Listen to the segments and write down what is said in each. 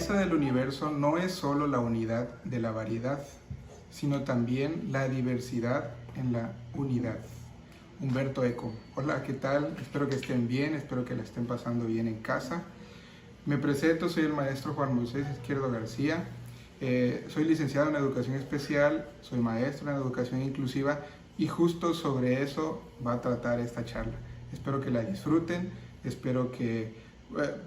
belleza del universo no es solo la unidad de la variedad, sino también la diversidad en la unidad. Humberto Eco. Hola, ¿qué tal? Espero que estén bien, espero que la estén pasando bien en casa. Me presento, soy el maestro Juan Moisés Izquierdo García. Soy licenciado en Educación Especial, soy maestro en Educación Inclusiva y justo sobre eso va a tratar esta charla. Espero que la disfruten, espero que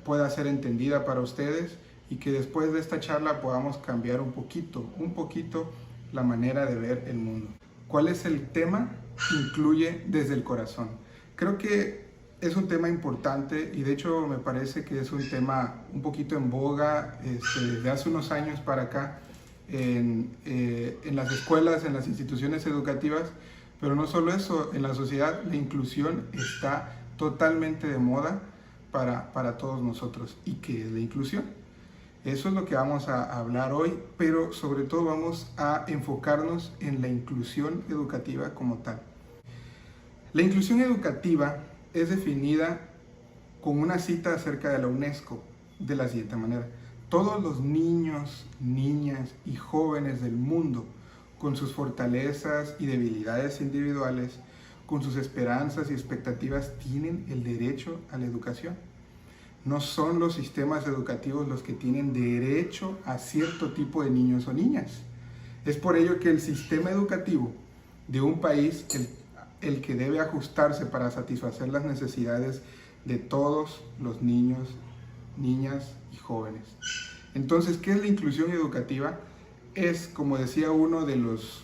pueda ser entendida para ustedes y que después de esta charla podamos cambiar un poquito la manera de ver el mundo. ¿Cuál es el tema? Incluye desde el corazón. Creo que es un tema importante y de hecho me parece que es un tema un poquito en boga desde hace unos años para acá en las escuelas, en las instituciones educativas, pero no solo eso, en la sociedad la inclusión está totalmente de moda para todos nosotros. ¿Y qué es la inclusión? Eso es lo que vamos a hablar hoy, pero sobre todo vamos a enfocarnos en la inclusión educativa como tal. La inclusión educativa es definida con una cita acerca de la UNESCO de la siguiente manera: todos los niños, niñas y jóvenes del mundo, con sus fortalezas y debilidades individuales, con sus esperanzas y expectativas, tienen el derecho a la educación. No son los sistemas educativos los que tienen derecho a cierto tipo de niños o niñas. Es por ello que el sistema educativo de un país, el que debe ajustarse para satisfacer las necesidades de todos los niños, niñas y jóvenes. Entonces, ¿qué es la inclusión educativa? Es, como decía uno de los,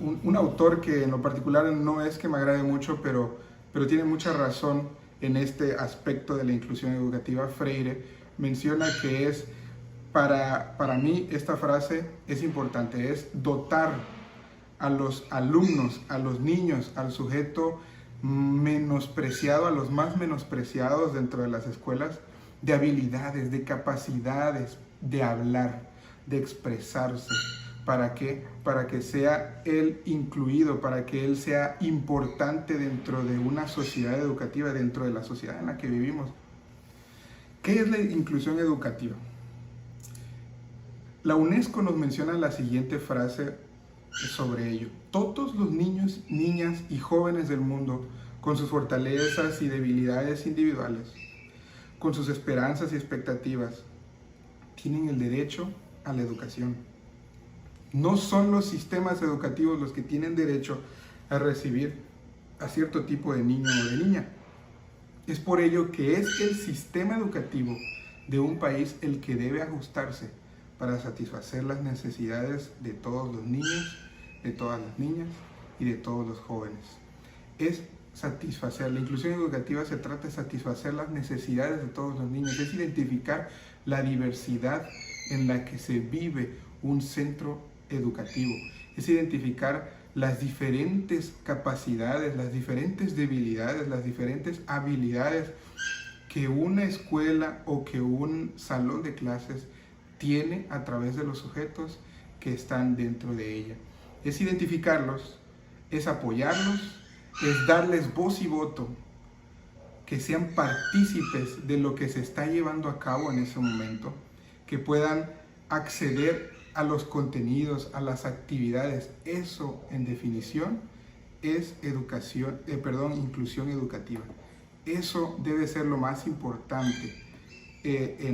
un autor que en lo particular no es que me agrade mucho, pero tiene mucha razón en este aspecto de la inclusión educativa. Freire menciona que es, para mí esta frase es importante, es dotar a los alumnos, a los niños, al sujeto menospreciado, a los más menospreciados dentro de las escuelas, de habilidades, de capacidades de hablar, de expresarse. ¿Para qué? Para que sea él incluido, para que él sea importante dentro de una sociedad educativa, dentro de la sociedad en la que vivimos. ¿Qué es la inclusión educativa? La UNESCO nos menciona la siguiente frase sobre ello: todos los niños, niñas y jóvenes del mundo, con sus fortalezas y debilidades individuales, con sus esperanzas y expectativas, tienen el derecho a la educación. No son los sistemas educativos los que tienen derecho a recibir a cierto tipo de niño o de niña. Es por ello que es el sistema educativo de un país el que debe ajustarse para satisfacer las necesidades de todos los niños, de todas las niñas y de todos los jóvenes. Es satisfacer, la inclusión educativa se trata de satisfacer las necesidades de todos los niños, es identificar la diversidad en la que se vive un centro educativo, es identificar las diferentes capacidades, las diferentes debilidades, las diferentes habilidades que una escuela o que un salón de clases tiene a través de los sujetos que están dentro de ella. Es identificarlos, es apoyarlos, es darles voz y voto, que sean partícipes de lo que se está llevando a cabo en ese momento, que puedan acceder a los contenidos, a las actividades. Eso, en definición, es inclusión educativa. Eso debe ser lo más importante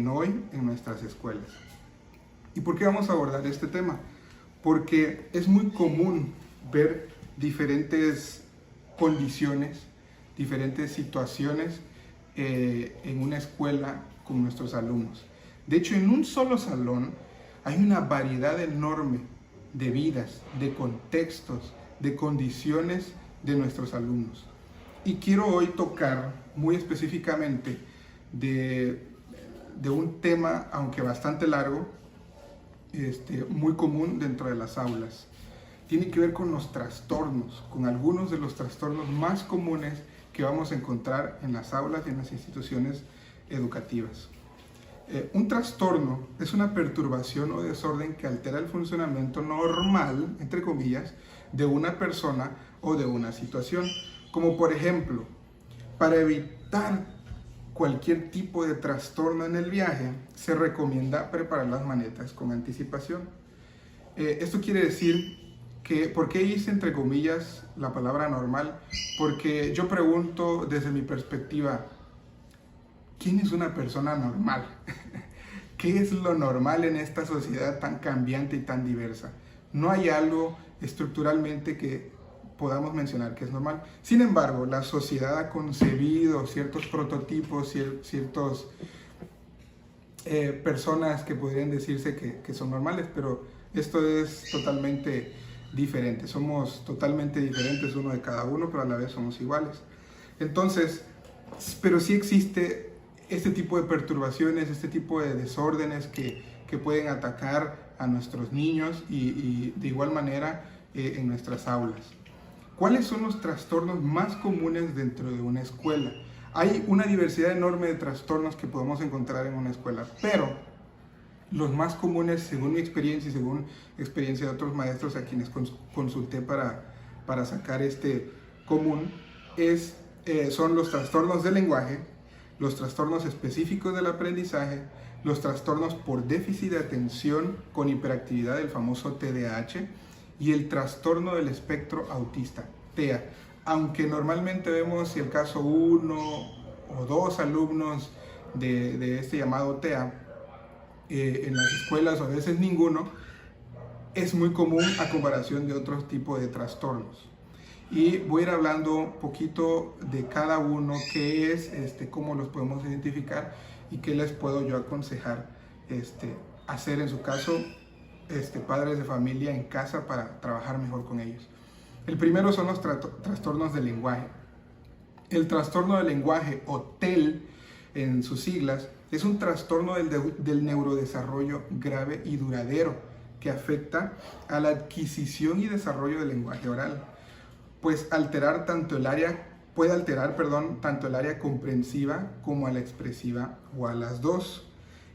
hoy en nuestras escuelas. ¿Y por qué vamos a abordar este tema? Porque es muy común ver diferentes condiciones, diferentes situaciones en una escuela con nuestros alumnos. De hecho, en un solo salón hay una variedad enorme de vidas, de contextos, de condiciones de nuestros alumnos. Y quiero hoy tocar muy específicamente de un tema, aunque bastante largo, muy común dentro de las aulas. Tiene que ver con los trastornos, con algunos de los trastornos más comunes que vamos a encontrar en las aulas y en las instituciones educativas. Un trastorno es una perturbación o desorden que altera el funcionamiento normal, entre comillas, de una persona o de una situación. Como por ejemplo, para evitar cualquier tipo de trastorno en el viaje, se recomienda preparar las maletas con anticipación. Esto quiere decir que, ¿por qué hice entre comillas la palabra normal? Porque yo pregunto desde mi perspectiva, ¿quién es una persona normal? ¿Qué es lo normal en esta sociedad tan cambiante y tan diversa? No hay algo estructuralmente que podamos mencionar que es normal. Sin embargo, la sociedad ha concebido ciertos prototipos, ciertos personas que podrían decirse que son normales, pero esto es totalmente diferente. Somos totalmente diferentes uno de cada uno, pero a la vez somos iguales. Entonces, pero sí existe este tipo de perturbaciones, este tipo de desórdenes que pueden atacar a nuestros niños y de igual manera en nuestras aulas. ¿Cuáles son los trastornos más comunes dentro de una escuela? Hay una diversidad enorme de trastornos que podemos encontrar en una escuela, pero los más comunes, según mi experiencia y según experiencia de otros maestros a quienes consulté para sacar este común, son los trastornos del lenguaje, los trastornos específicos del aprendizaje, los trastornos por déficit de atención con hiperactividad, el famoso TDAH, y el trastorno del espectro autista, TEA. Aunque normalmente vemos si el caso 1 o 2 alumnos de este llamado TEA en las escuelas, o a veces ninguno, es muy común a comparación de otros tipos de trastornos. Y voy a ir hablando un poquito de cada uno, qué es, cómo los podemos identificar y qué les puedo yo aconsejar hacer en su caso, padres de familia en casa para trabajar mejor con ellos. El primero son los trastornos del lenguaje. El trastorno del lenguaje, o TEL en sus siglas, es un trastorno del neurodesarrollo grave y duradero que afecta a la adquisición y desarrollo del lenguaje oral. Pues puede alterar tanto el área comprensiva como a la expresiva o a las dos.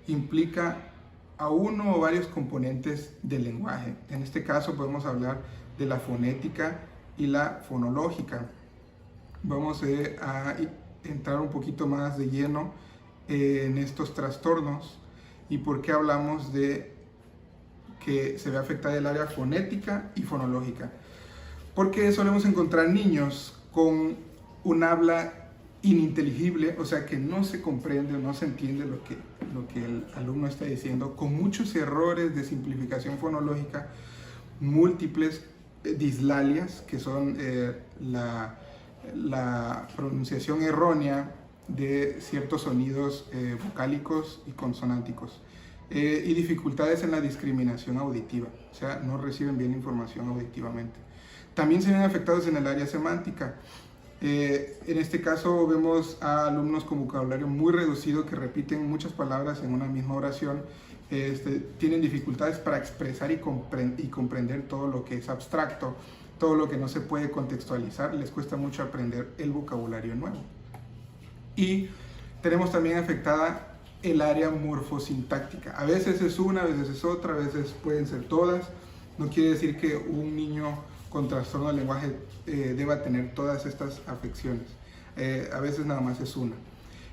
Implica a uno o varios componentes del lenguaje. En este caso podemos hablar de la fonética y la fonológica. Vamos a entrar un poquito más de lleno en estos trastornos y por qué hablamos de que se ve afectada el área fonética y fonológica. Porque solemos encontrar niños con un habla ininteligible, o sea que no se comprende o no se entiende lo que el alumno está diciendo, con muchos errores de simplificación fonológica, múltiples dislalias, que son la pronunciación errónea de ciertos sonidos vocálicos y consonánticos, y dificultades en la discriminación auditiva, o sea, no reciben bien información auditivamente. También se ven afectados en el área semántica. En este caso vemos a alumnos con vocabulario muy reducido que repiten muchas palabras en una misma oración. Tienen dificultades para expresar y comprender todo lo que es abstracto, todo lo que no se puede contextualizar. Les cuesta mucho aprender el vocabulario nuevo. Y tenemos también afectada el área morfosintáctica. A veces es una, a veces es otra, a veces pueden ser todas. No quiere decir que un niño con trastorno del lenguaje deba tener todas estas afecciones. A veces nada más es una.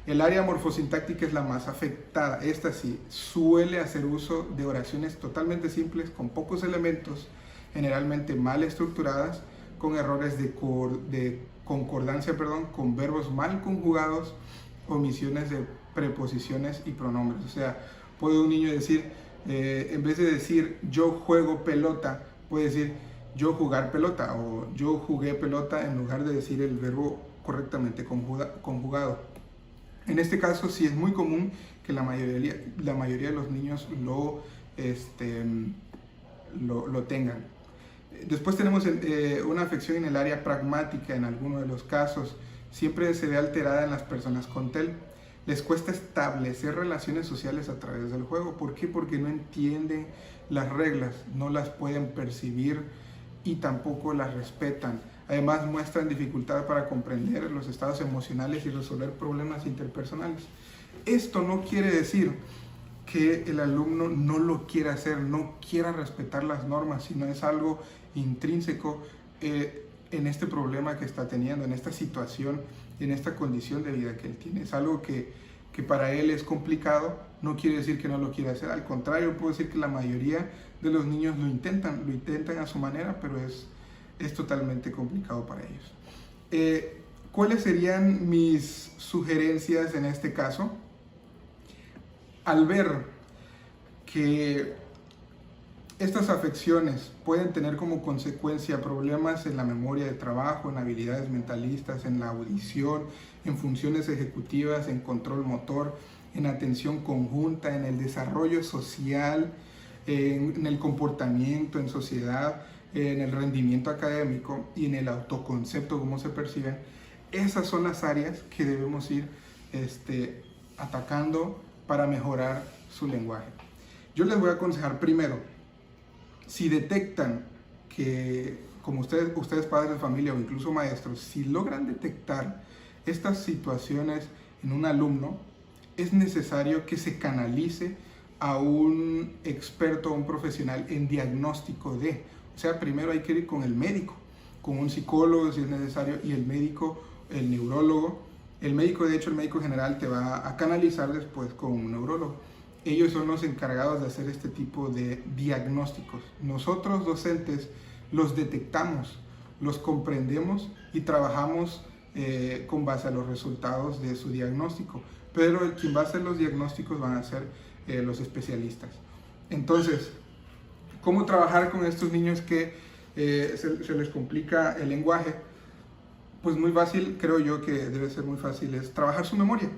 El área morfosintáctica es la más afectada. Esta sí suele hacer uso de oraciones totalmente simples, con pocos elementos, generalmente mal estructuradas, con errores de concordancia, con verbos mal conjugados, omisiones de preposiciones y pronombres. O sea, puede un niño decir, en vez de decir yo juego pelota, puede decir yo jugar pelota o yo jugué pelota, en lugar de decir el verbo correctamente conjugado. En este caso sí es muy común que la mayoría de los niños lo tengan. Después tenemos una afección en el área pragmática en algunos de los casos. Siempre se ve alterada en las personas con TEL. Les cuesta establecer relaciones sociales a través del juego. ¿Por qué? Porque no entienden las reglas, no las pueden percibir y tampoco las respetan. Además muestran dificultad para comprender los estados emocionales y resolver problemas interpersonales. Esto no quiere decir que el alumno no lo quiera hacer, no quiera respetar las normas, sino es algo intrínseco en este problema que está teniendo, en esta situación en esta condición de vida que él tiene. Es algo que para él es complicado, no quiere decir que no lo quiera hacer, al contrario, puedo decir que la mayoría de los niños lo intentan a su manera, pero es totalmente complicado para ellos. ¿Cuáles serían mis sugerencias en este caso? Al ver que estas afecciones pueden tener como consecuencia problemas en la memoria de trabajo, en habilidades mentalistas, en la audición, en funciones ejecutivas, en control motor, en atención conjunta, en el desarrollo social, en el comportamiento en sociedad, en el rendimiento académico y en el autoconcepto, cómo se perciben. Esas son las áreas que debemos ir atacando para mejorar su lenguaje. Yo les voy a aconsejar primero, si detectan que, como ustedes padres de familia o incluso maestros, si logran detectar estas situaciones en un alumno, es necesario que se canalice a un experto, a un profesional en diagnóstico de. O sea, primero hay que ir con el médico, con un psicólogo si es necesario, y el médico, el neurólogo. El médico, de hecho, el médico general te va a canalizar después con un neurólogo. Ellos son los encargados de hacer este tipo de diagnósticos. Nosotros, docentes, los detectamos, los comprendemos y trabajamos con base a los resultados de su diagnóstico. Pero quien va a hacer los diagnósticos van a ser los especialistas. Entonces, ¿cómo trabajar con estos niños que se les complica el lenguaje? Pues muy fácil, creo yo que debe ser muy fácil, es trabajar su memoria.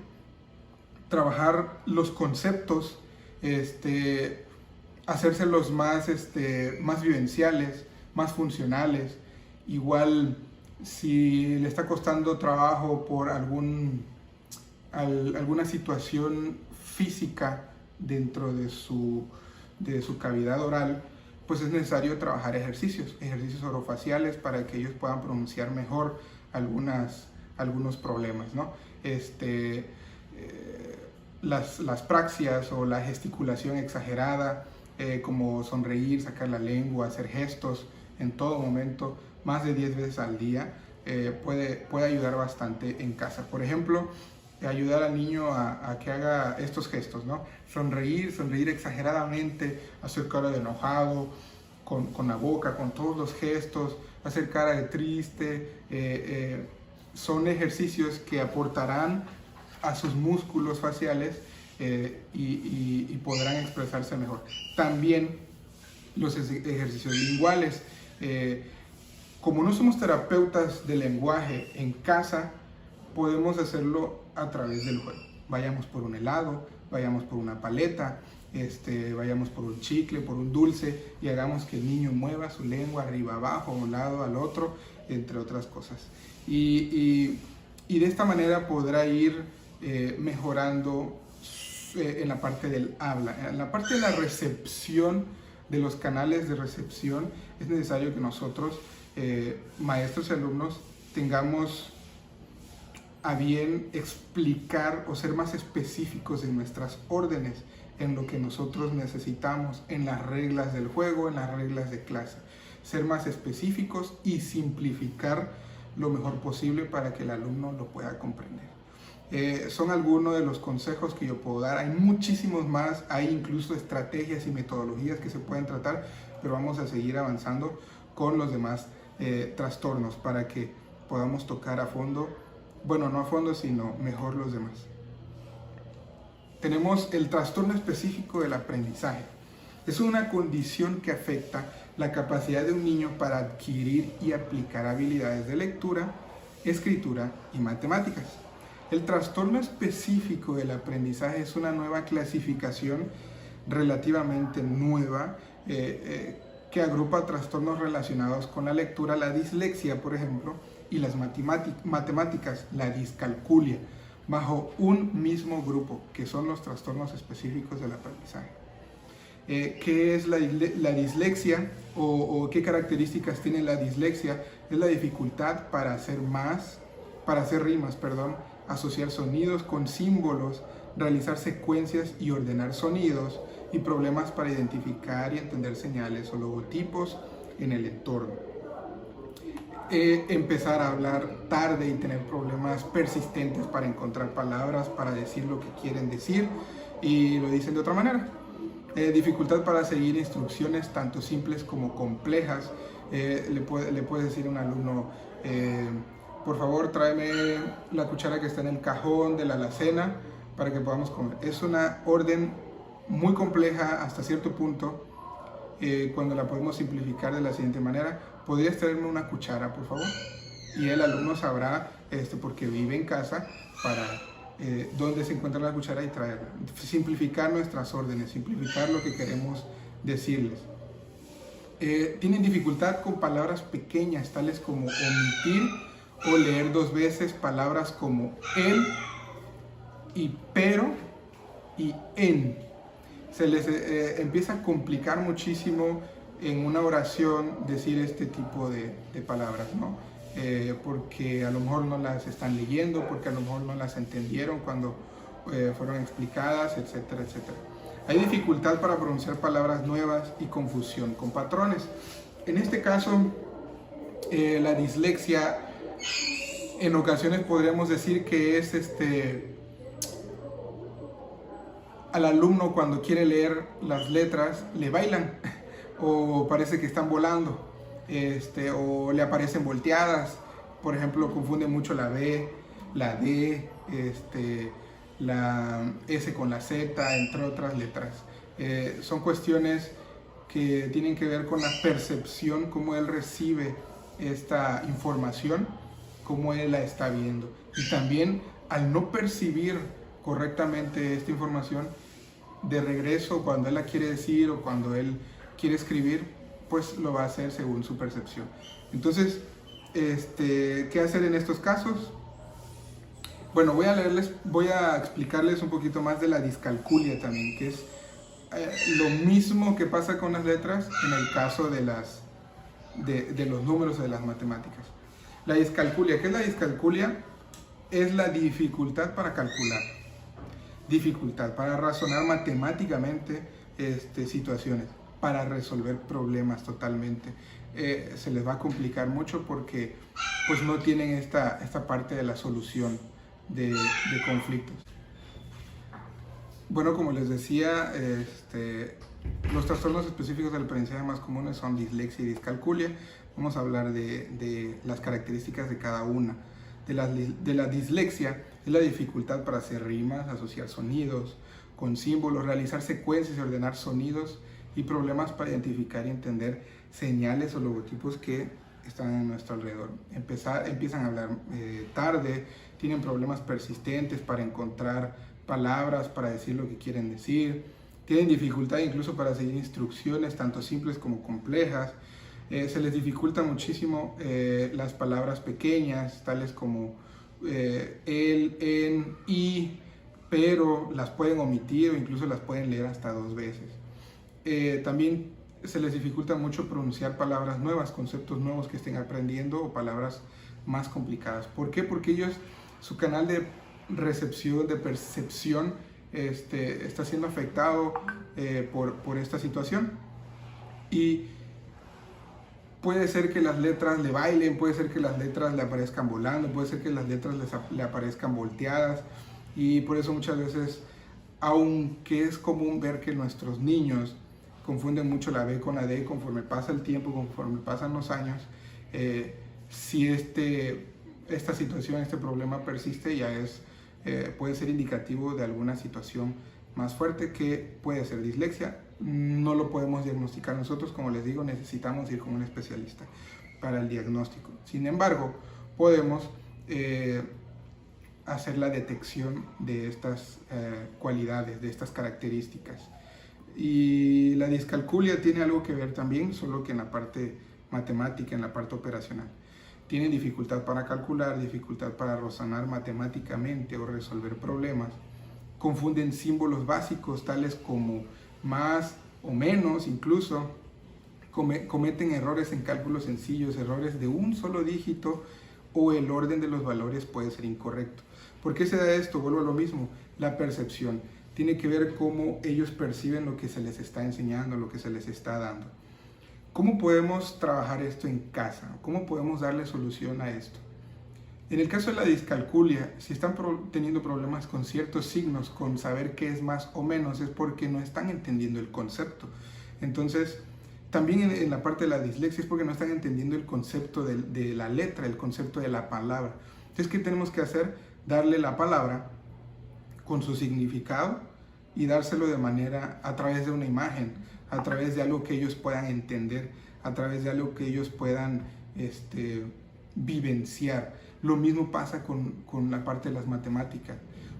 Trabajar los conceptos, hacérselos más vivenciales, más funcionales. Igual, si le está costando trabajo por alguna situación física dentro de su cavidad oral, pues es necesario trabajar ejercicios orofaciales para que ellos puedan pronunciar mejor algunos problemas, ¿no? Las praxias o la gesticulación exagerada, como sonreír, sacar la lengua, hacer gestos en todo momento, más de 10 veces al día, puede ayudar bastante en casa. Por ejemplo, ayudar al niño a que haga estos gestos, ¿no? Sonreír exageradamente, hacer cara de enojado, con la boca, con todos los gestos, hacer cara de triste. Son ejercicios que aportarán a sus músculos faciales y podrán expresarse mejor. También los ejercicios linguales. Como no somos terapeutas de lenguaje en casa, podemos hacerlo a través del juego. Vayamos por un helado, vayamos por una paleta, vayamos por un chicle, por un dulce, y hagamos que el niño mueva su lengua arriba, abajo, a un lado, al otro, entre otras cosas. Y de esta manera podrá ir mejorando en la parte del habla. En la parte de la recepción, de los canales de recepción, es necesario que nosotros, maestros y alumnos, tengamos a bien explicar o ser más específicos en nuestras órdenes, en lo que nosotros necesitamos, en las reglas del juego, en las reglas de clase. Ser más específicos y simplificar lo mejor posible para que el alumno lo pueda comprender. Son algunos de los consejos que yo puedo dar. Hay muchísimos más, hay incluso estrategias y metodologías que se pueden tratar, pero vamos a seguir avanzando con los demás trastornos para que podamos tocar a fondo, bueno, no a fondo, sino mejor los demás. Tenemos el trastorno específico del aprendizaje. Es una condición que afecta la capacidad de un niño para adquirir y aplicar habilidades de lectura, escritura y matemáticas. El trastorno específico del aprendizaje es una nueva clasificación relativamente nueva que agrupa trastornos relacionados con la lectura, la dislexia, por ejemplo, y las matemáticas, la discalculia, bajo un mismo grupo, que son los trastornos específicos del aprendizaje. ¿Qué es la dislexia o qué características tiene la dislexia? Es la dificultad para hacer rimas, asociar sonidos con símbolos, realizar secuencias y ordenar sonidos, y problemas para identificar y entender señales o logotipos en el entorno. empezar a hablar tarde y tener problemas persistentes para encontrar palabras, para decir lo que quieren decir y lo dicen de otra manera. Dificultad para seguir instrucciones tanto simples como complejas. Le puedes decir a un alumno, por favor tráeme la cuchara que está en el cajón de la alacena para que podamos comer. Es una orden muy compleja hasta cierto punto. Cuando la podemos simplificar de la siguiente manera: ¿podrías traerme una cuchara, por favor? Y el alumno sabrá, porque vive en casa, para dónde se encuentra la cuchara y traerla. Simplificar nuestras órdenes, simplificar lo que queremos decirles. Tienen dificultad con palabras pequeñas, tales como omitir o leer dos veces palabras como el y pero y en. Se les empieza a complicar muchísimo en una oración decir este tipo de palabras, ¿no? Porque a lo mejor no las están leyendo, porque a lo mejor no las entendieron cuando fueron explicadas, etcétera, etcétera. Hay dificultad para pronunciar palabras nuevas y confusión con patrones. En este caso, la dislexia, en ocasiones podríamos decir que es al alumno cuando quiere leer las letras le bailan o parece que están volando, o le aparecen volteadas. Por ejemplo, confunde mucho la B, la D, la S con la Z, entre otras letras. Son cuestiones que tienen que ver con la percepción, cómo él recibe esta información, cómo él la está viendo. Y también al no percibir correctamente esta información, de regreso cuando él la quiere decir o cuando él quiere escribir, pues lo va a hacer según su percepción. Entonces, ¿qué hacer en estos casos? Bueno, voy a explicarles un poquito más de la discalculia también, que es lo mismo que pasa con las letras en el caso de los números de las matemáticas. La discalculia, ¿qué es la discalculia? Es la dificultad para calcular. Dificultad para razonar matemáticamente situaciones, para resolver problemas totalmente. Se les va a complicar mucho porque pues no tienen esta parte de la solución de conflictos. Bueno, como les decía, los trastornos específicos del aprendizaje más comunes son dislexia y discalculia. Vamos a hablar de las características de cada una. De la dislexia es la dificultad para hacer rimas, asociar sonidos con símbolos, realizar secuencias y ordenar sonidos, y problemas para identificar y entender señales o logotipos que están a nuestro alrededor. Empiezan a hablar tarde, tienen problemas persistentes para encontrar palabras para decir lo que quieren decir, tienen dificultad incluso para seguir instrucciones, tanto simples como complejas. Se les dificulta muchísimo las palabras pequeñas, tales como el, en, y, pero las pueden omitir o incluso las pueden leer hasta dos veces. También se les dificulta mucho pronunciar palabras nuevas, conceptos nuevos que estén aprendiendo o palabras más complicadas. ¿Por qué? Porque ellos, su canal de recepción, de percepción, está siendo afectado por esta situación. Y puede ser que las letras le bailen, puede ser que las letras le aparezcan volando, puede ser que las letras le aparezcan volteadas, y por eso muchas veces, aunque es común ver que nuestros niños confunden mucho la B con la D, conforme pasa el tiempo, conforme pasan los años, si esta situación, este problema persiste, ya puede ser indicativo de alguna situación más fuerte que puede ser dislexia. No lo podemos diagnosticar nosotros, como les digo, necesitamos ir con un especialista para el diagnóstico. Sin embargo, podemos hacer la detección de estas cualidades, de estas características. Y la discalculia tiene algo que ver también, solo que en la parte matemática, en la parte operacional. Tienen dificultad para calcular, dificultad para razonar matemáticamente o resolver problemas. Confunden símbolos básicos tales como más o menos, incluso cometen errores en cálculos sencillos, errores de un solo dígito, o el orden de los valores puede ser incorrecto. ¿Por qué se da esto? Vuelvo a lo mismo, la percepción. Tiene que ver cómo ellos perciben lo que se les está enseñando, lo que se les está dando. ¿Cómo podemos trabajar esto en casa? ¿Cómo podemos darle solución a esto? En el caso de la discalculia, si están teniendo problemas con ciertos signos, con saber qué es más o menos, es porque no están entendiendo el concepto. Entonces, también en la parte de la dislexia es porque no están entendiendo el concepto de la letra, el concepto de la palabra. Entonces, ¿qué tenemos que hacer? Darle la palabra con su significado y dárselo de manera, a través de una imagen, a través de algo que ellos puedan entender, a través de algo que ellos puedan vivenciar. Lo mismo pasa con la parte de las matemáticas.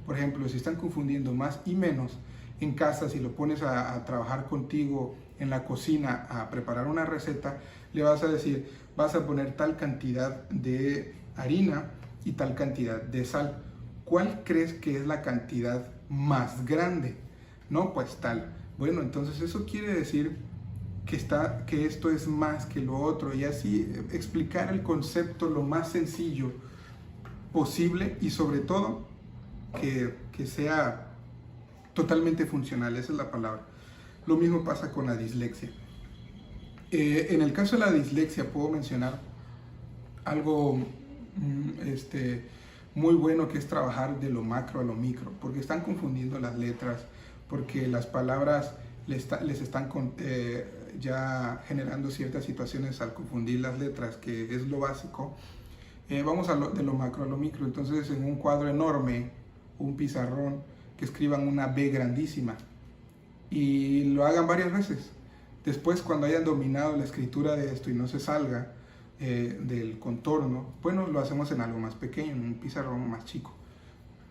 Por ejemplo, si están confundiendo más y menos, en casa, si lo pones a trabajar contigo en la cocina a preparar una receta, le vas a decir, vas a poner tal cantidad de harina y tal cantidad de sal. ¿Cuál crees que es la cantidad más grande? No, pues tal. Bueno, entonces eso quiere decir que esto es más que lo otro, y así explicar el concepto lo más sencillo posible y sobre todo que sea totalmente funcional, esa es la palabra. Lo mismo pasa con la dislexia. En el caso de la dislexia puedo mencionar algo muy bueno, que es trabajar de lo macro a lo micro, porque están confundiendo las letras, porque las palabras les están ya generando ciertas situaciones al confundir las letras, que es lo básico. Vamos de lo macro a lo micro. Entonces, en un cuadro enorme, un pizarrón, que escriban una B grandísima y lo hagan varias veces. Después, cuando hayan dominado la escritura de esto y no se salga del contorno, bueno, lo hacemos en algo más pequeño, en un pizarrón más chico,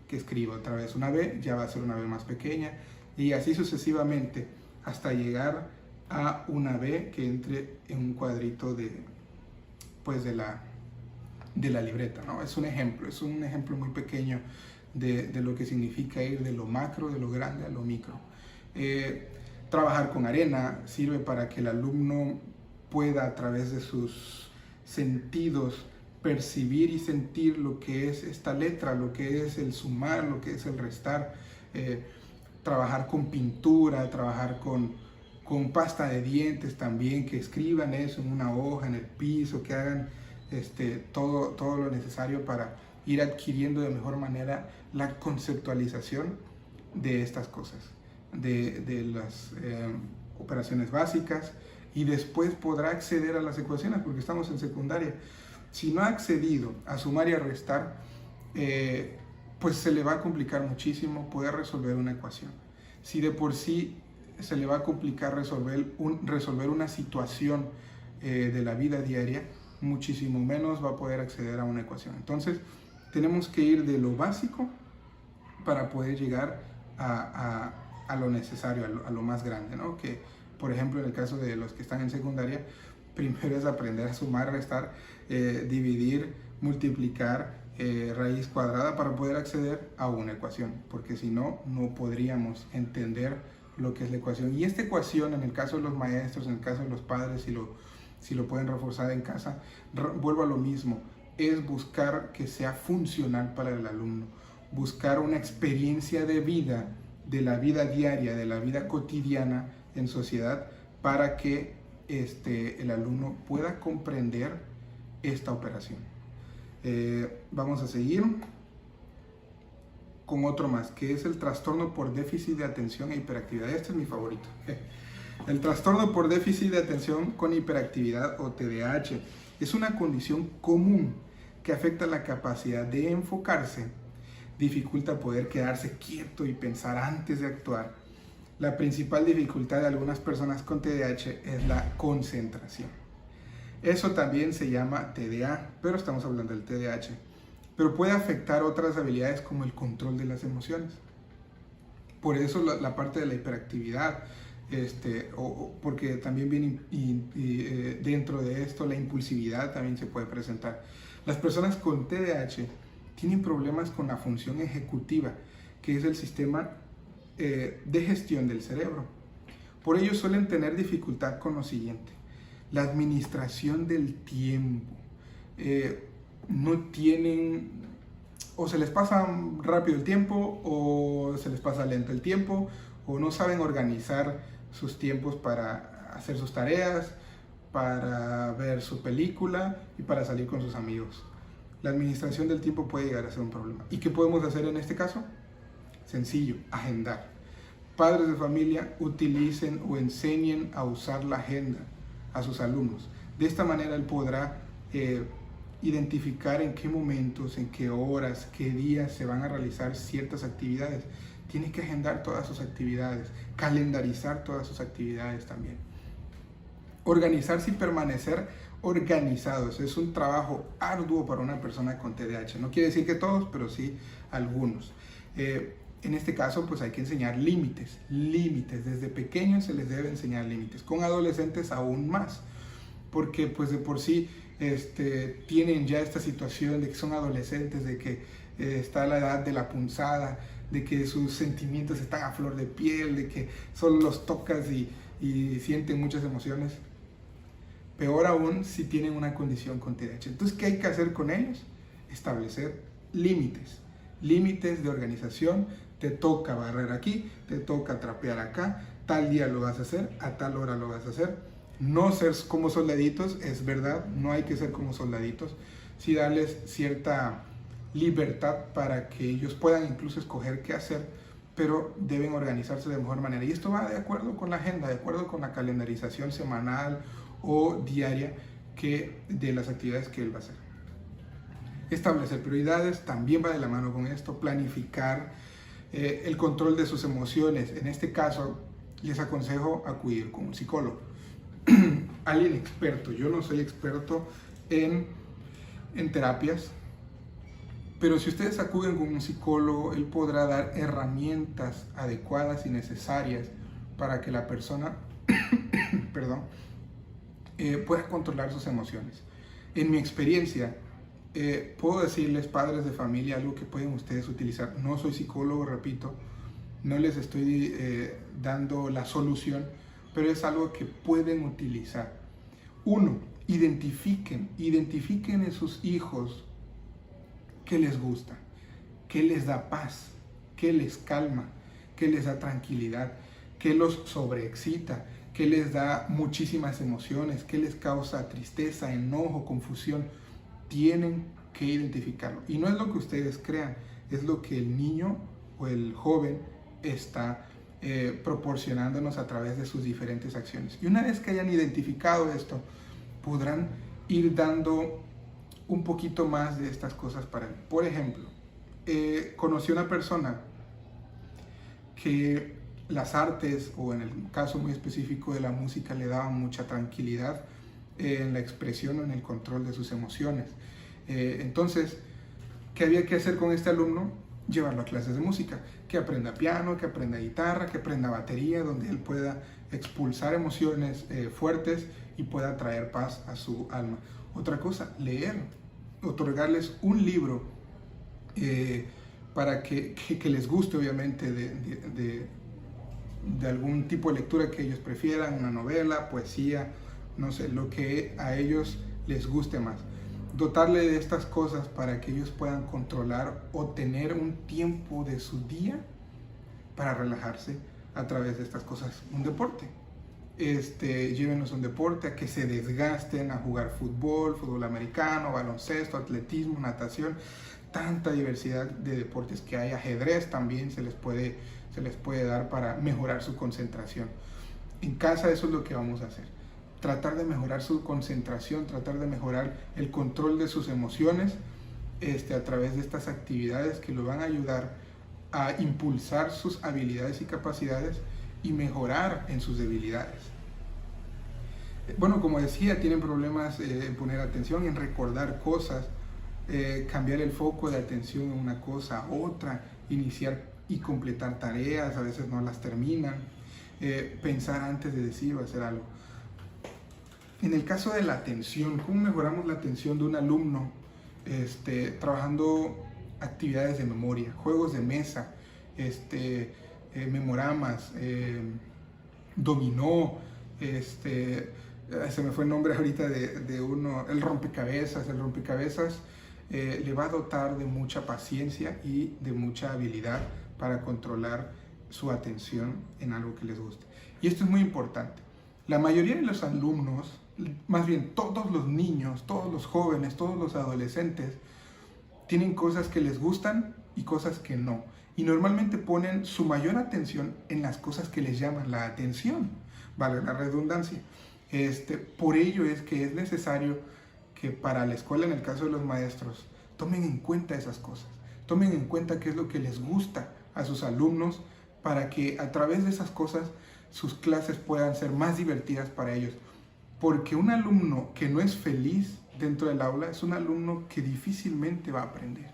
que escriba otra vez una B, ya va a ser una B más pequeña, y así sucesivamente hasta llegar a una B que entre en un cuadrito de la libreta, ¿no? Es un ejemplo muy pequeño de lo que significa ir de lo macro, de lo grande a lo micro. Trabajar con arena sirve para que el alumno pueda, a través de sus sentidos, percibir y sentir lo que es esta letra, lo que es el sumar, lo que es el restar. Trabajar con pintura, trabajar con pasta de dientes también, que escriban eso en una hoja, en el piso, que hagan todo lo necesario para ir adquiriendo de mejor manera la conceptualización de estas cosas, de las operaciones básicas, y después podrá acceder a las ecuaciones, porque estamos en secundaria. Si no ha accedido a sumar y a restar, pues se le va a complicar muchísimo poder resolver una ecuación. Si de por sí se le va a complicar resolver una situación de la vida diaria, muchísimo menos va a poder acceder a una ecuación. Entonces, tenemos que ir de lo básico para poder llegar a lo necesario, a lo más grande, ¿no? Que, por ejemplo, en el caso de los que están en secundaria, primero es aprender a sumar, restar, dividir, multiplicar, raíz cuadrada, para poder acceder a una ecuación, porque si no, no podríamos entender lo que es la ecuación. Y esta ecuación, en el caso de los maestros, en el caso de los padres, si lo pueden reforzar en casa, vuelvo a lo mismo, es buscar que sea funcional para el alumno, buscar una experiencia de vida, de la vida diaria, de la vida cotidiana en sociedad, para que el alumno pueda comprender esta operación. Vamos a seguir con otro más, que es el trastorno por déficit de atención e hiperactividad. Este es mi favorito. El trastorno por déficit de atención con hiperactividad, o TDAH, es una condición común que afecta la capacidad de enfocarse, dificulta poder quedarse quieto y pensar antes de actuar. La principal dificultad de algunas personas con TDAH es la concentración. Eso también se llama TDA, pero estamos hablando del TDAH. Pero puede afectar otras habilidades como el control de las emociones. Por eso la parte de la hiperactividad, porque también viene dentro de esto la impulsividad también se puede presentar. Las personas con TDAH tienen problemas con la función ejecutiva, que es el sistema de gestión del cerebro. Por ello suelen tener dificultad con lo siguiente: la administración del tiempo. No tienen, o se les pasa rápido el tiempo, o se les pasa lento el tiempo, o no saben organizar sus tiempos para hacer sus tareas, para ver su película y para salir con sus amigos. La administración del tiempo puede llegar a ser un problema. ¿Y qué podemos hacer en este caso? Sencillo, agendar. Padres de familia, utilicen o enseñen a usar la agenda a sus alumnos. De esta manera él podrá identificar en qué momentos, en qué horas, qué días se van a realizar ciertas actividades. Tiene que agendar todas sus actividades, calendarizar todas sus actividades también. Organizarse y permanecer organizados. Es un trabajo arduo para una persona con TDAH. No quiere decir que todos, pero sí algunos. En este caso, pues hay que enseñar límites. Desde pequeños se les debe enseñar límites. Con adolescentes aún más. Porque pues de por sí tienen ya esta situación de que son adolescentes, de que está la edad de la punzada, de que sus sentimientos están a flor de piel, de que solo los tocas y sienten muchas emociones. Peor aún si tienen una condición con TDAH. Entonces, ¿qué hay que hacer con ellos? Establecer límites. Límites de organización. Te toca barrer aquí, te toca trapear acá, tal día lo vas a hacer, a tal hora lo vas a hacer. No ser como soldaditos, es verdad, no hay que ser como soldaditos. Sí darles cierta libertad para que ellos puedan incluso escoger qué hacer, pero deben organizarse de mejor manera. Y esto va de acuerdo con la agenda, de acuerdo con la calendarización semanal o diaria de las actividades que él va a hacer. Establecer prioridades también va de la mano con esto, planificar el control de sus emociones. En este caso, les aconsejo acudir con un psicólogo, alguien experto. Yo no soy experto en terapias, pero si ustedes acuden con un psicólogo, él podrá dar herramientas adecuadas y necesarias para que la persona pueda controlar sus emociones. En mi experiencia, puedo decirles, padres de familia, algo que pueden ustedes utilizar. No soy psicólogo, repito, no les estoy dando la solución, pero es algo que pueden utilizar. Uno, identifiquen en sus hijos qué les gusta, qué les da paz, qué les calma, qué les da tranquilidad, qué los sobreexcita, qué les da muchísimas emociones, qué les causa tristeza, enojo, confusión. Tienen que identificarlo. Y no es lo que ustedes crean, es lo que el niño o el joven está proporcionándonos a través de sus diferentes acciones. Y una vez que hayan identificado esto, podrán ir dando un poquito más de estas cosas para él. Por ejemplo, conocí a una persona que las artes, o en el caso muy específico de la música, le daban mucha tranquilidad en la expresión o en el control de sus emociones. Entonces, ¿qué había que hacer con este alumno? Llevarlo a clases de música, que aprenda piano, que aprenda guitarra, que aprenda batería, donde él pueda expulsar emociones fuertes y pueda traer paz a su alma. Otra cosa, leer, otorgarles un libro para que les guste, obviamente, de algún tipo de lectura que ellos prefieran, una novela, poesía, no sé, lo que a ellos les guste más. Dotarle de estas cosas para que ellos puedan controlar o tener un tiempo de su día para relajarse a través de estas cosas. Un deporte. Llévenlos a un deporte, a que se desgasten, a jugar fútbol americano, baloncesto, atletismo, natación. Tanta diversidad de deportes que hay. Ajedrez también se les puede dar para mejorar su concentración. En casa eso es lo que vamos a hacer. Tratar de mejorar su concentración, tratar de mejorar el control de sus emociones a través de estas actividades que lo van a ayudar a impulsar sus habilidades y capacidades y mejorar en sus debilidades. Bueno, como decía, tienen problemas en poner atención, en recordar cosas, cambiar el foco de atención de una cosa a otra, iniciar y completar tareas, a veces no las terminan, pensar antes de decir o hacer algo. En el caso de la atención, ¿cómo mejoramos la atención de un alumno? Trabajando actividades de memoria, juegos de mesa, memoramas, dominó, se me fue el nombre ahorita de uno, el rompecabezas. El rompecabezas le va a dotar de mucha paciencia y de mucha habilidad para controlar su atención en algo que les guste. Y esto es muy importante. La mayoría de los alumnos más bien todos los niños, todos los jóvenes, todos los adolescentes, tienen cosas que les gustan y cosas que no. Y normalmente ponen su mayor atención en las cosas que les llaman la atención, vale la redundancia. Por ello es que es necesario que para la escuela, en el caso de los maestros, tomen en cuenta esas cosas. Tomen en cuenta qué es lo que les gusta a sus alumnos para que a través de esas cosas sus clases puedan ser más divertidas para ellos. Porque un alumno que no es feliz dentro del aula es un alumno que difícilmente va a aprender.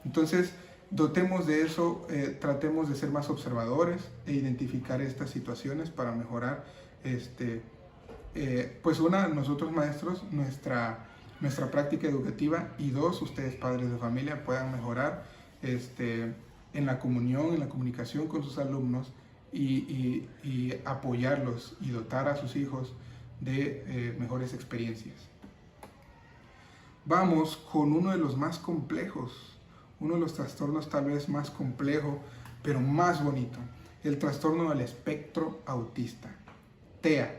Entonces, dotemos de eso, tratemos de ser más observadores e identificar estas situaciones para mejorar, pues una, nosotros maestros, nuestra práctica educativa, y dos, ustedes padres de familia puedan mejorar en la comunión, en la comunicación con sus alumnos y apoyarlos y dotar a sus hijos de mejores experiencias. Vamos con uno de los más complejos, uno de los trastornos tal vez más complejo, pero más bonito, el trastorno del espectro autista, TEA.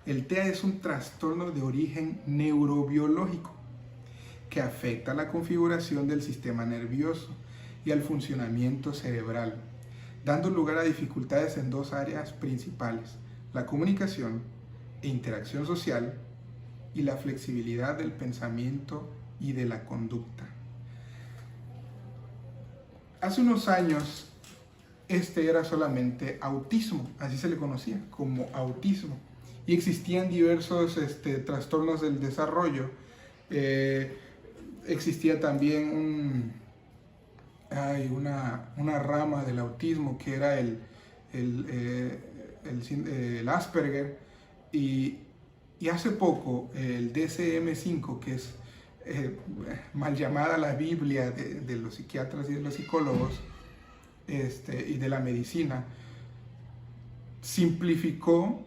El TEA es un trastorno de origen neurobiológico que afecta la configuración del sistema nervioso y al funcionamiento cerebral, dando lugar a dificultades en dos áreas principales: la comunicación e interacción social y la flexibilidad del pensamiento y de la conducta. Hace unos años era solamente autismo, así se le conocía, como autismo, y existían diversos trastornos del desarrollo. Existía también una rama del autismo que era el Asperger, y hace poco el DSM-5, que es mal llamada la Biblia de los psiquiatras y de los psicólogos y de la medicina, simplificó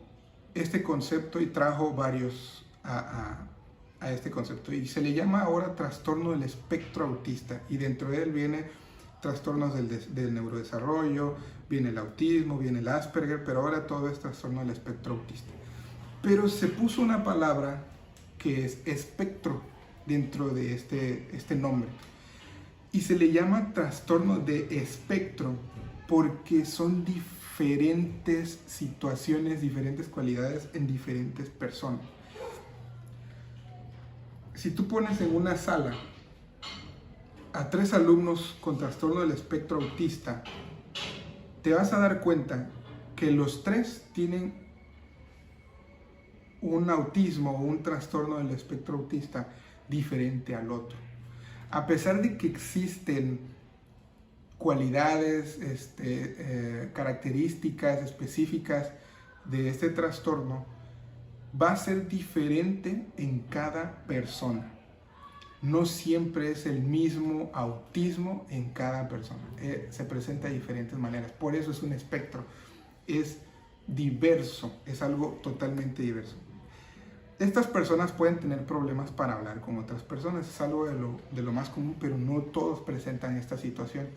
este concepto y trajo varios a este concepto, y se le llama ahora trastorno del espectro autista, y dentro de él viene trastornos del neurodesarrollo, viene el autismo, viene el Asperger, pero ahora todo es trastorno del espectro autista. Pero se puso una palabra que es espectro dentro de este nombre, y se le llama trastorno de espectro porque son diferentes situaciones, diferentes cualidades en diferentes personas. Si tú pones en una sala a 3 alumnos con trastorno del espectro autista, te vas a dar cuenta que los 3 tienen un autismo o un trastorno del espectro autista diferente al otro. A pesar de que existen cualidades, características específicas de este trastorno, va a ser diferente en cada persona. No siempre es el mismo autismo en cada persona. Se presenta de diferentes maneras. Por eso es un espectro. Es diverso, es algo totalmente diverso. Estas personas pueden tener problemas para hablar con otras personas, es algo de lo más común, pero no todos presentan esta situación.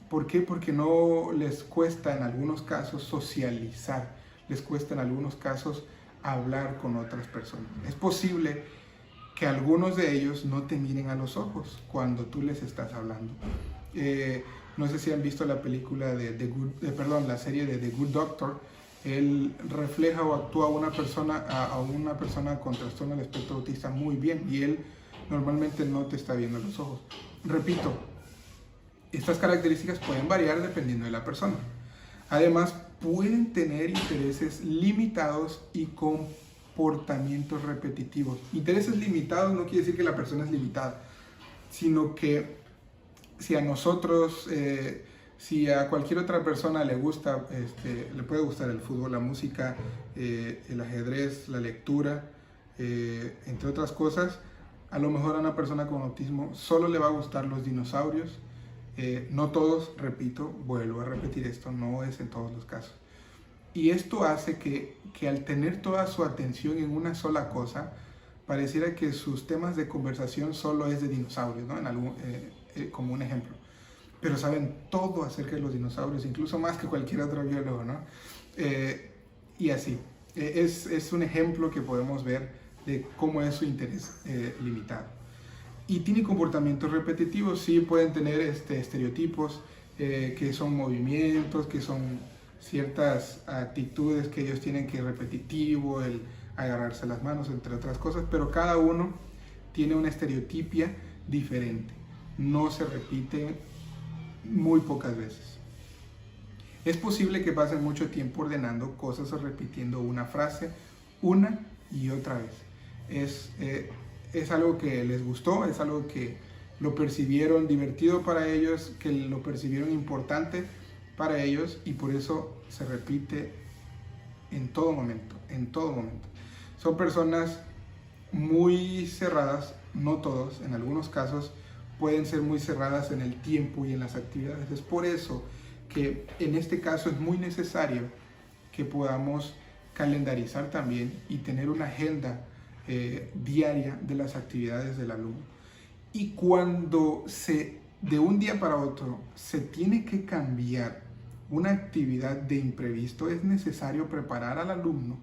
¿Por qué? Porque no les cuesta en algunos casos socializar, les cuesta en algunos casos hablar con otras personas. Es posible que algunos de ellos no te miren a los ojos cuando tú les estás hablando. No sé si han visto la película la serie de The Good Doctor. Él refleja o actúa a una persona con trastorno del espectro autista muy bien, y él normalmente no te está viendo a los ojos. Repito, estas características pueden variar dependiendo de la persona. Además, pueden tener intereses limitados y comportamientos repetitivos. Intereses limitados no quiere decir que la persona es limitada, sino que si a nosotros, si a cualquier otra persona le gusta, le puede gustar el fútbol, la música, el ajedrez, la lectura, entre otras cosas, a lo mejor a una persona con autismo solo le va a gustar los dinosaurios. No todos, repito, vuelvo a repetir esto, no es en todos los casos. Y esto hace que al tener toda su atención en una sola cosa, pareciera que sus temas de conversación solo es de dinosaurios, ¿no? Como un ejemplo. Pero saben todo acerca de los dinosaurios, incluso más que cualquier otro biólogo, ¿no? Y así. Es un ejemplo que podemos ver de cómo es su interés limitado. Y tiene comportamientos repetitivos, sí pueden tener estereotipos que son movimientos, que son ciertas actitudes que ellos tienen que repetitivo, el agarrarse las manos, entre otras cosas, pero cada uno tiene una estereotipia diferente, no se repite muy pocas veces. Es posible que pasen mucho tiempo ordenando cosas o repitiendo una frase una y otra vez. Es algo que les gustó, es algo que lo percibieron divertido para ellos, que lo percibieron importante para ellos y por eso se repite en todo momento, en todo momento. Son personas muy cerradas, no todos, en algunos casos pueden ser muy cerradas en el tiempo y en las actividades. Es por eso que en este caso es muy necesario que podamos calendarizar también y tener una agenda diaria de las actividades del alumno. Y cuando de un día para otro se tiene que cambiar una actividad de imprevisto, es necesario preparar al alumno,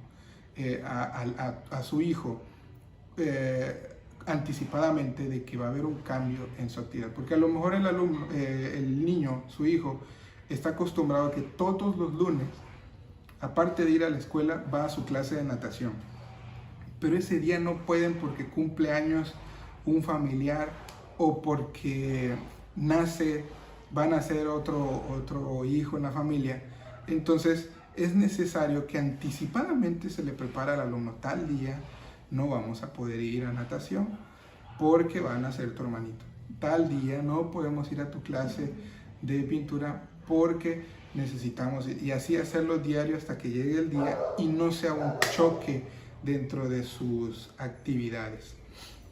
a su hijo, anticipadamente de que va a haber un cambio en su actividad. Porque a lo mejor el alumno, el niño, su hijo, está acostumbrado a que todos los lunes, aparte de ir a la escuela, va a su clase de natación. Pero ese día no pueden porque cumple años un familiar o porque va a nacer otro hijo en la familia. Entonces es necesario que anticipadamente se le prepare al alumno: tal día no vamos a poder ir a natación porque va a nacer tu hermanito. Tal día no podemos ir a tu clase de pintura porque necesitamos, y así hacerlo diario hasta que llegue el día y no sea un choque dentro de sus actividades.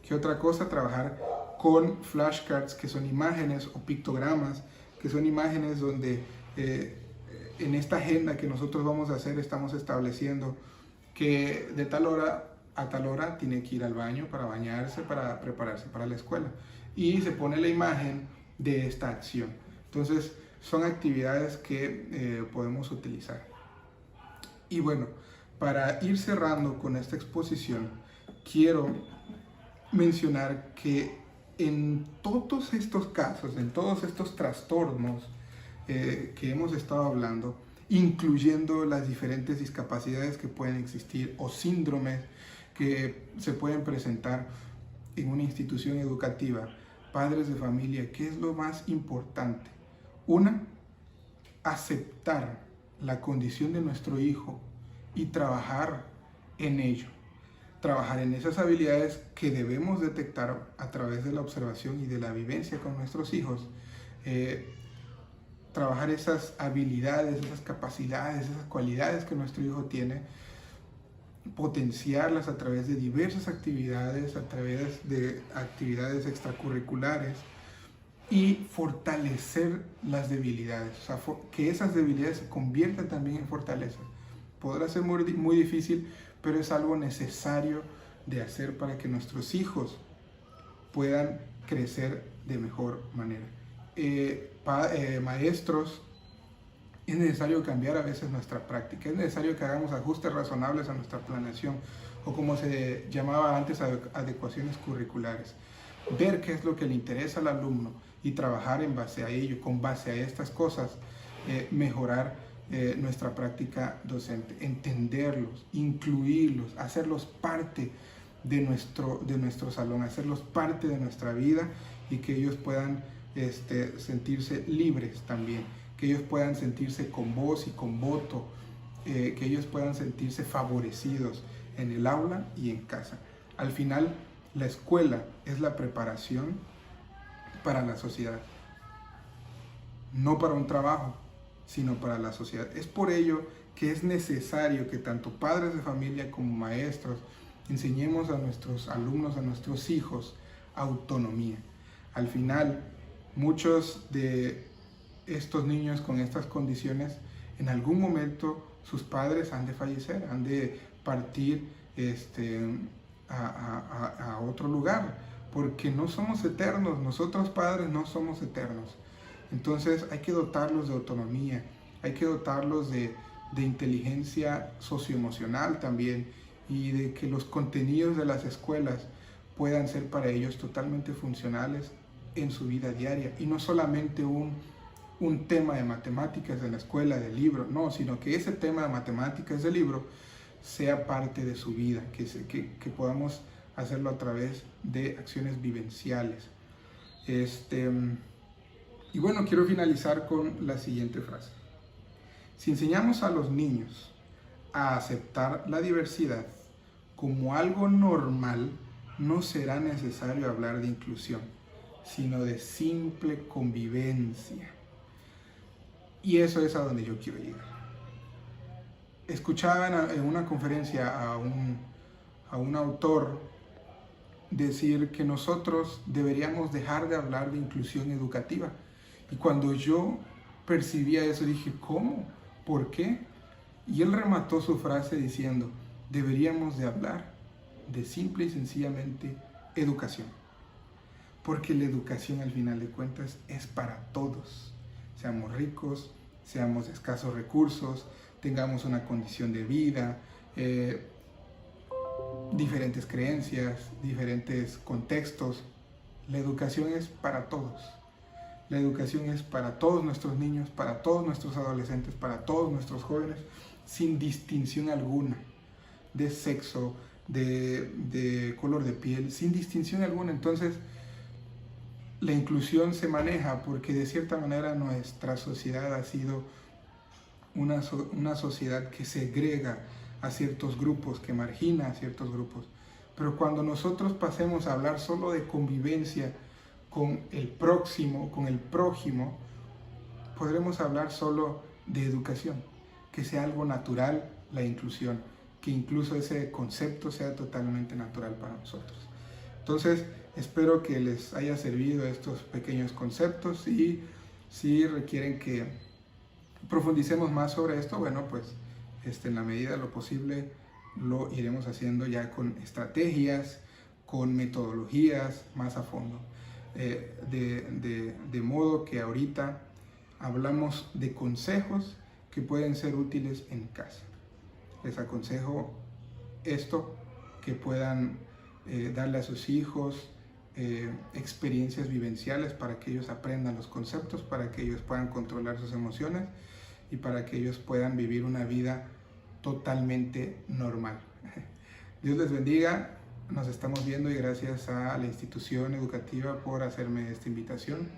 ¿Qué otra cosa? Trabajar con flashcards, que son imágenes, o pictogramas, que son imágenes donde en esta agenda que nosotros vamos a hacer estamos estableciendo que de tal hora a tal hora tiene que ir al baño para bañarse, para prepararse para la escuela. Y se pone la imagen de esta acción. Entonces, son actividades que podemos utilizar. Y bueno, para ir cerrando con esta exposición, quiero mencionar que en todos estos casos, en todos estos trastornos que hemos estado hablando, incluyendo las diferentes discapacidades que pueden existir o síndromes que se pueden presentar en una institución educativa, padres de familia, ¿qué es lo más importante? Una, aceptar la condición de nuestro hijo y trabajar en ello. Trabajar en esas habilidades que debemos detectar a través de la observación y de la vivencia con nuestros hijos. Trabajar esas habilidades, esas capacidades, esas cualidades que nuestro hijo tiene, potenciarlas a través de diversas actividades, a través de actividades extracurriculares, y fortalecer las debilidades, o sea, que esas debilidades se conviertan también en fortaleza. Podrá ser muy difícil, pero es algo necesario de hacer para que nuestros hijos puedan crecer de mejor manera. Maestros, es necesario cambiar a veces nuestra práctica, es necesario que hagamos ajustes razonables a nuestra planeación, o como se llamaba antes, adecuaciones curriculares. Ver qué es lo que le interesa al alumno y trabajar en base a ello, con base a estas cosas, mejorar nuestra práctica docente, entenderlos, incluirlos, hacerlos parte de nuestro salón, hacerlos parte de nuestra vida, y que ellos puedan sentirse libres también, que ellos puedan sentirse con voz y con voto, que ellos puedan sentirse favorecidos en el aula y en casa. Al final, la escuela es la preparación para la sociedad, no para un trabajo, sino para la sociedad. Es por ello que es necesario que tanto padres de familia como maestros enseñemos a nuestros alumnos, a nuestros hijos, autonomía. Al final, muchos de estos niños con estas condiciones, en algún momento sus padres han de fallecer, han de partir a otro lugar, porque no somos eternos, nosotros padres no somos eternos. Entonces hay que dotarlos de autonomía, hay que dotarlos de inteligencia socioemocional también, y de que los contenidos de las escuelas puedan ser para ellos totalmente funcionales en su vida diaria, y no solamente un tema de matemáticas en la escuela, del libro, no, sino que ese tema de matemáticas del libro sea parte de su vida, que podamos hacerlo a través de acciones vivenciales. Y bueno, quiero finalizar con la siguiente frase. Si enseñamos a los niños a aceptar la diversidad como algo normal, no será necesario hablar de inclusión, sino de simple convivencia. Y eso es a donde yo quiero llegar. Escuchaba en una conferencia a un autor decir que nosotros deberíamos dejar de hablar de inclusión educativa. Y cuando yo percibía eso, dije, ¿cómo? ¿Por qué? Y él remató su frase diciendo, deberíamos de hablar de simple y sencillamente educación. Porque la educación, al final de cuentas, es para todos. Seamos ricos, seamos de escasos recursos, tengamos una condición de vida, diferentes creencias, diferentes contextos. La educación es para todos. La educación es para todos nuestros niños, para todos nuestros adolescentes, para todos nuestros jóvenes, sin distinción alguna de sexo, de color de piel, sin distinción alguna. Entonces, la inclusión se maneja porque de cierta manera nuestra sociedad ha sido una sociedad que segrega a ciertos grupos, que margina a ciertos grupos. Pero cuando nosotros pasemos a hablar solo de convivencia con el próximo, con el prójimo, podremos hablar solo de educación, que sea algo natural la inclusión, que incluso ese concepto sea totalmente natural para nosotros. Entonces, espero que les haya servido estos pequeños conceptos, y si requieren que profundicemos más sobre esto, bueno, pues en la medida de lo posible lo iremos haciendo ya con estrategias, con metodologías más a fondo. De modo que ahorita hablamos de consejos que pueden ser útiles en casa. Les aconsejo esto, que puedan darle a sus hijos experiencias vivenciales para que ellos aprendan los conceptos, para que ellos puedan controlar sus emociones y para que ellos puedan vivir una vida totalmente normal. Dios les bendiga. Nos estamos viendo, y gracias a la institución educativa por hacerme esta invitación,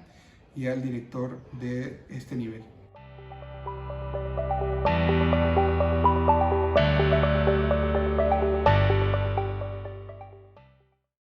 y al director de este nivel.